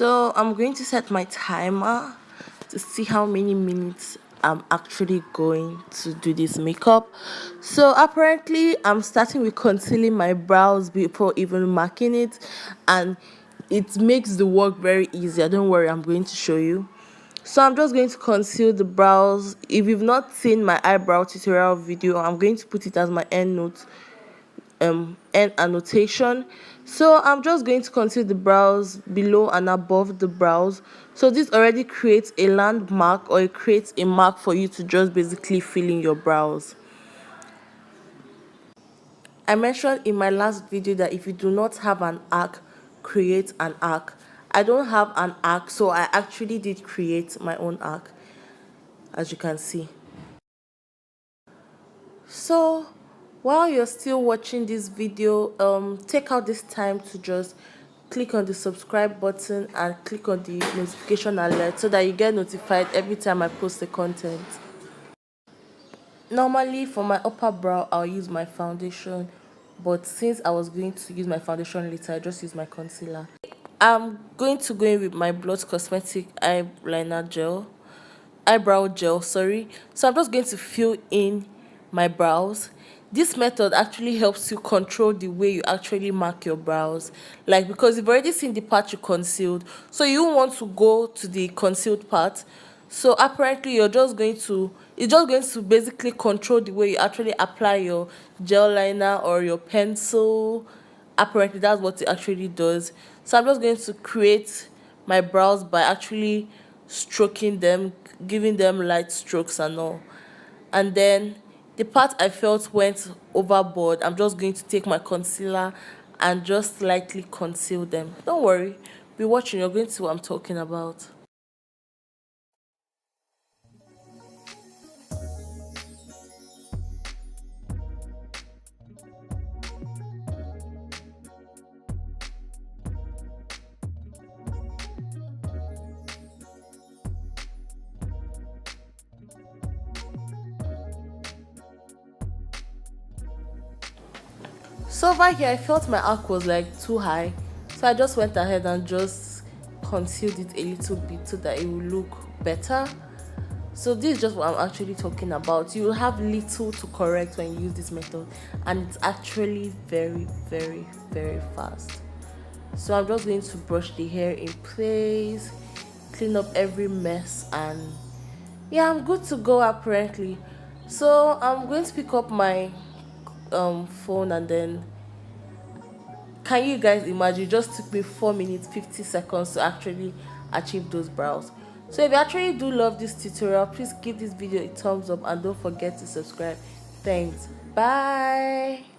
So I'm going to set my timer to see how many minutes I'm actually going to do this makeup. So apparently I'm starting with concealing my brows before even marking it, and it makes the work very easier. Don't worry, I'm going to show you. So I'm just going to conceal the brows. If you've not seen my eyebrow tutorial video, I'm going to put it as my end note end annotation. So I'm just going to conceal the brows below and above the brows. So this already creates a landmark, or it creates a mark for you to just basically fill in your brows. I mentioned in my last video that if you do not have an arc, create an arc. I don't have an arc, so I actually did create my own arc, as you can see. So while you're still watching this video, take out this time to just click on the subscribe button and click on the notification alert so that you get notified every time I post the content. Normally for my upper brow I'll use my foundation, but since I was going to use my foundation later, I just use my concealer. I'm going to go in with my Blush Cosmetic eyebrow gel, sorry. So I'm just going to fill in my brows. This method actually helps you control the way you actually mark your brows, like, because you've already seen the part you concealed, so you want to go to the concealed part. So apparently it's just going to basically control the way you actually apply your gel liner or your pencil. Apparently that's what it actually does. So I'm just going to create my brows by actually stroking them, giving them light strokes and all. And then the part I felt went overboard, I'm just going to take my concealer and just slightly conceal them. Don't worry, be watching, you're going to see what I'm talking about. So over here I felt my arc was like too high, so I just went ahead and just concealed it a little bit so that it will look better. So this is just what I'm actually talking about. You will have little to correct when you use this method, and it's actually very fast. So I'm just going to brush the hair in place, clean up every mess, and yeah, I'm good to go apparently. So I'm going to pick up my phone, and then can you guys imagine, it just took me 4 minutes 50 seconds to actually achieve those brows. So if you actually do love this tutorial, please give this video a thumbs up and don't forget to subscribe. Thanks, bye.